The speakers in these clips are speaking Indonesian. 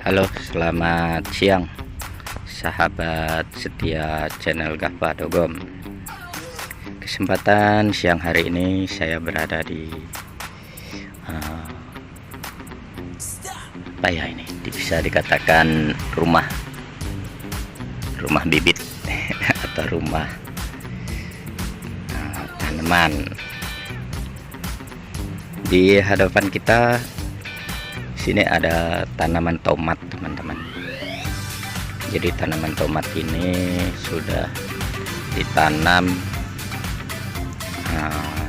Halo, selamat siang sahabat setia channel Gahpa Dogom. Kesempatan siang hari ini saya berada di apa ya ini bisa dikatakan rumah bibit atau rumah tanaman. Di hadapan kita sini ada tanaman tomat, teman-teman. Jadi tanaman tomat ini sudah ditanam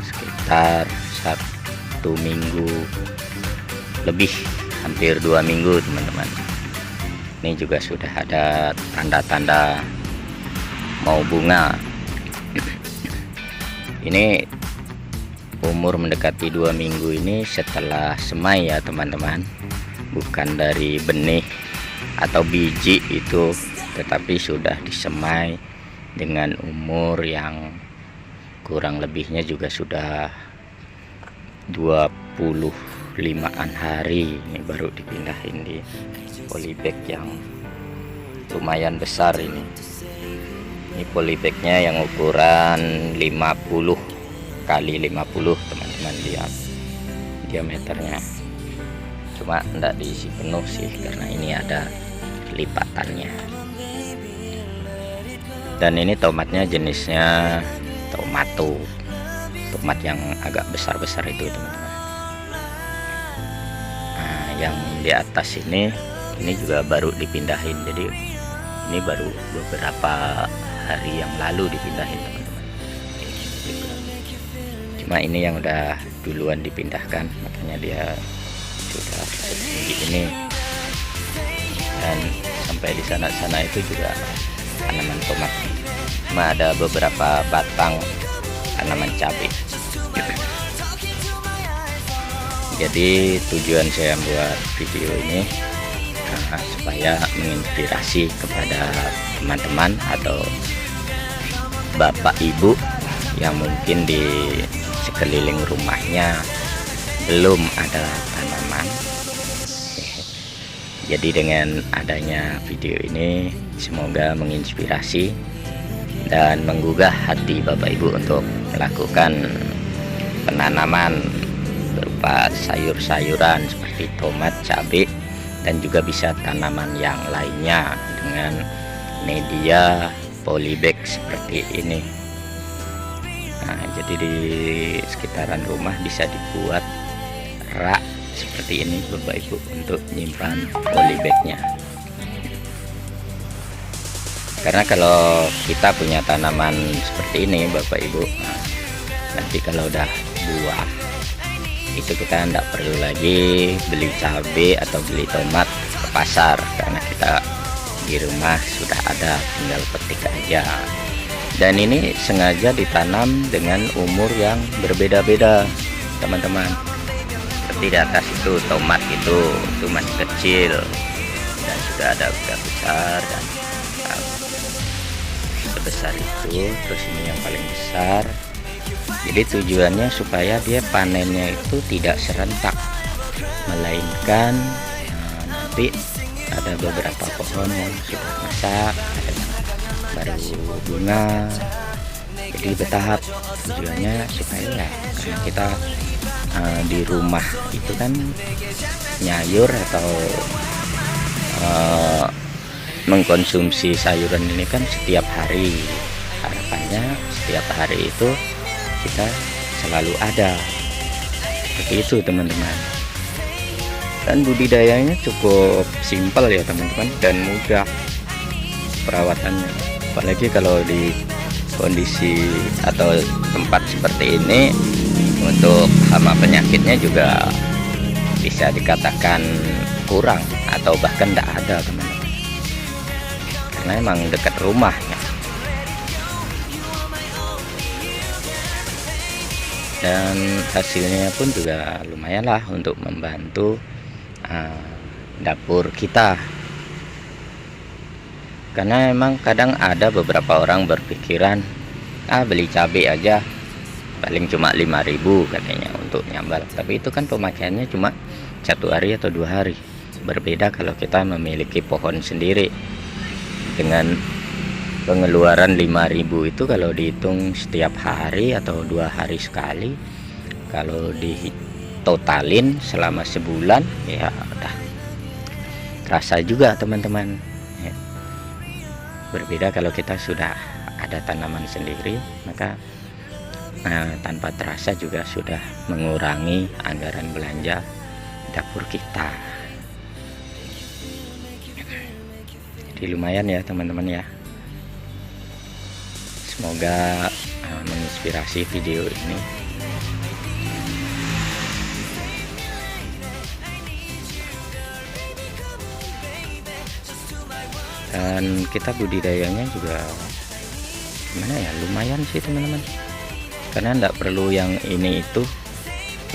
sekitar 1 minggu lebih, hampir 2 minggu, teman-teman. Ini juga sudah ada tanda-tanda mau bunga. Ini umur mendekati 2 minggu ini setelah semai ya, teman-teman. Bukan dari benih atau biji itu, tetapi sudah disemai dengan umur yang kurang lebihnya juga sudah 25-an hari. Ini baru dipindahin di polybag yang lumayan besar ini. Ini polybagnya yang ukuran 50 kali 50, teman-teman. Lihat diameternya, cuma enggak diisi penuh sih karena ini ada lipatannya. Dan ini tomatnya jenisnya tomat yang agak besar-besar itu, teman-teman. Nah, yang di atas ini juga baru dipindahin, jadi ini baru beberapa hari yang lalu dipindahin, teman-teman. Cuma ini yang udah duluan dipindahkan, makanya dia sudah setinggi ini. Dan sampai di sana itu juga tanaman tomat, cuma ada beberapa batang tanaman cabai. Jadi tujuan saya buat video ini supaya menginspirasi kepada teman-teman atau bapak ibu yang mungkin di sekeliling rumahnya belum ada tanaman. Jadi dengan adanya video ini semoga menginspirasi dan menggugah hati bapak ibu untuk melakukan penanaman berupa sayur-sayuran seperti tomat, cabai, dan juga bisa tanaman yang lainnya dengan media polybag seperti ini. Nah, jadi di sekitaran rumah bisa dibuat rak seperti ini, bapak ibu, untuk menyimpan polybagnya. Karena kalau kita punya tanaman seperti ini, bapak ibu, nanti kalau udah buah itu kita tidak perlu lagi beli cabai atau beli tomat ke pasar, karena kita di rumah sudah ada, tinggal petik aja. Dan ini sengaja ditanam dengan umur yang berbeda-beda, teman-teman. Seperti di atas itu tomat itu masih kecil, dan sudah ada udah besar dan sebesar itu. Terus ini yang paling besar. Jadi tujuannya supaya dia panennya itu tidak serentak, melainkan nanti ada beberapa pohon yang sudah masak, ada baru bunga, jadi bertahap. Tujuannya supaya ya, karena kita di rumah itu kan nyayur atau mengkonsumsi sayuran ini kan setiap hari. Harapannya setiap hari itu kita selalu ada, seperti itu, teman-teman. Dan budidayanya cukup simpel ya, teman-teman, dan mudah perawatannya. Apalagi kalau di kondisi atau tempat seperti ini, untuk hama penyakitnya juga bisa dikatakan kurang atau bahkan tidak ada, teman-teman, karena emang dekat rumahnya. Dan hasilnya pun juga lumayan lah untuk membantu dapur kita. Karena memang kadang ada beberapa orang berpikiran beli cabai aja paling cuma 5.000 katanya untuk nyambal, tapi itu kan pemakaiannya cuma 1 hari atau 2 hari. berbeda kalau kita memiliki pohon sendiri. Dengan pengeluaran 5.000 itu kalau dihitung setiap hari atau 2 hari sekali, kalau ditotalin selama sebulan ya udah terasa juga teman-teman ya. Berbeda kalau kita sudah ada tanaman sendiri, maka tanpa terasa juga sudah mengurangi anggaran belanja dapur kita. Jadi lumayan ya teman-teman ya. Semoga menginspirasi video ini. Dan kita budidayanya juga gimana ya, lumayan sih teman-teman, karena enggak perlu yang ini itu.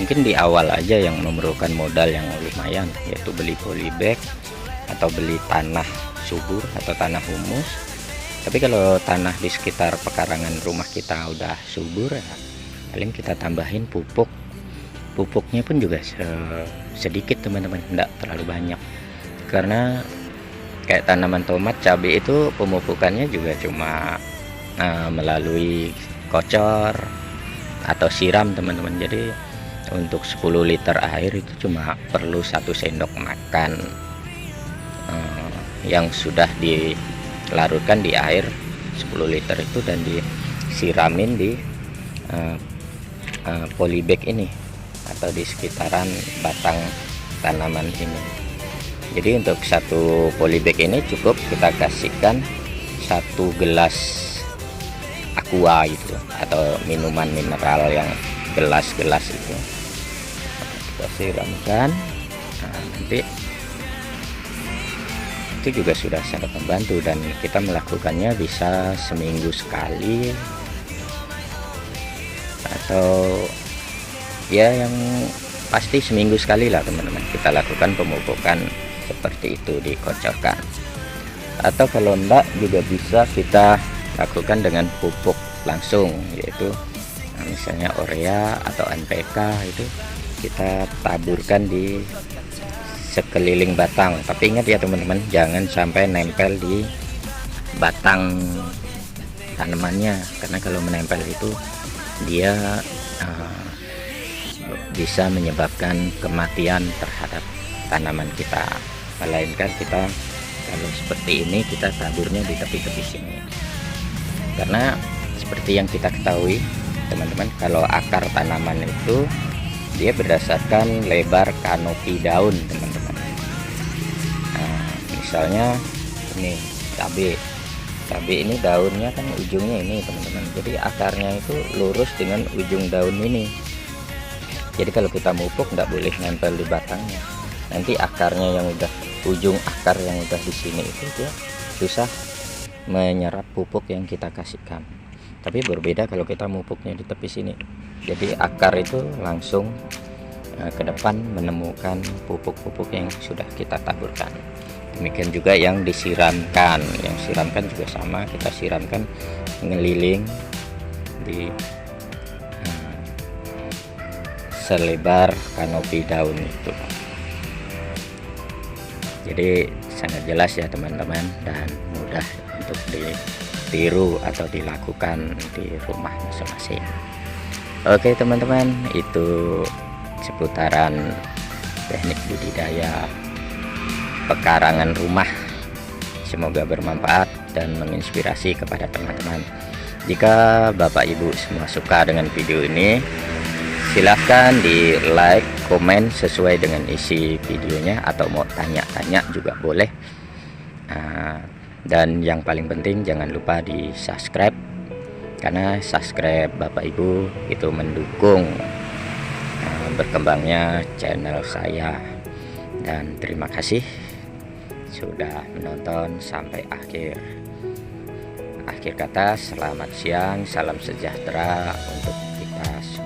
Mungkin di awal aja yang memerlukan modal yang lumayan, yaitu beli polybag atau beli tanah subur atau tanah humus. Tapi kalau tanah di sekitar pekarangan rumah kita udah subur ya, paling kita tambahin pupuk. Pupuknya pun juga sedikit teman-teman, enggak terlalu banyak, karena kayak tanaman tomat, cabai itu pemupukannya juga cuma melalui kocor atau siram teman-teman. Jadi untuk 10 liter air itu cuma perlu 1 sendok makan yang sudah dilarutkan di air 10 liter itu dan disiramin di polybag ini atau di sekitaran batang tanaman ini. Jadi untuk 1 polybag ini cukup kita kasihkan 1 gelas aqua itu atau minuman mineral yang gelas-gelas itu kita siramkan. Nanti itu juga sudah sangat membantu, dan kita melakukannya bisa seminggu sekali atau ya yang pasti seminggu sekali lah teman-teman kita lakukan pemupukan seperti itu, dikocorkan. Atau kalau enggak juga bisa kita lakukan dengan pupuk langsung, yaitu misalnya urea atau NPK itu kita taburkan di sekeliling batang. Tapi ingat ya teman-teman, jangan sampai nempel di batang tanamannya, karena kalau menempel itu dia bisa menyebabkan kematian terhadap tanaman kita. Melainkan kita kalau seperti ini kita taburnya di tepi-tepi sini, karena seperti yang kita ketahui teman-teman, kalau akar tanaman itu dia berdasarkan lebar kanopi daun teman-teman. Misalnya ini cabai ini daunnya kan ujungnya ini teman-teman, jadi akarnya itu lurus dengan ujung daun ini. Jadi kalau kita mupuk nggak boleh nempel di batangnya, nanti akarnya yang udah ujung akar yang udah di sini itu dia susah menyerap pupuk yang kita kasihkan. Tapi berbeda kalau kita mupuknya di tepi sini, jadi akar itu langsung ke depan menemukan pupuk-pupuk yang sudah kita taburkan. Demikian juga yang disiramkan, juga sama, kita siramkan ngeliling di selebar kanopi daun itu. Jadi sangat jelas ya teman-teman, dan mudah untuk ditiru atau dilakukan di rumah masing-masing. Oke teman-teman, itu seputaran teknik budidaya pekarangan rumah. Semoga bermanfaat dan menginspirasi kepada teman-teman. Jika Bapak Ibu semua suka dengan video ini, silahkan di like, komen sesuai dengan isi videonya, atau mau tanya-tanya juga boleh. Dan yang paling penting jangan lupa di subscribe, karena subscribe Bapak Ibu itu mendukung berkembangnya channel saya. Dan terima kasih sudah menonton sampai akhir. Akhir kata, selamat siang, salam sejahtera untuk kita semua.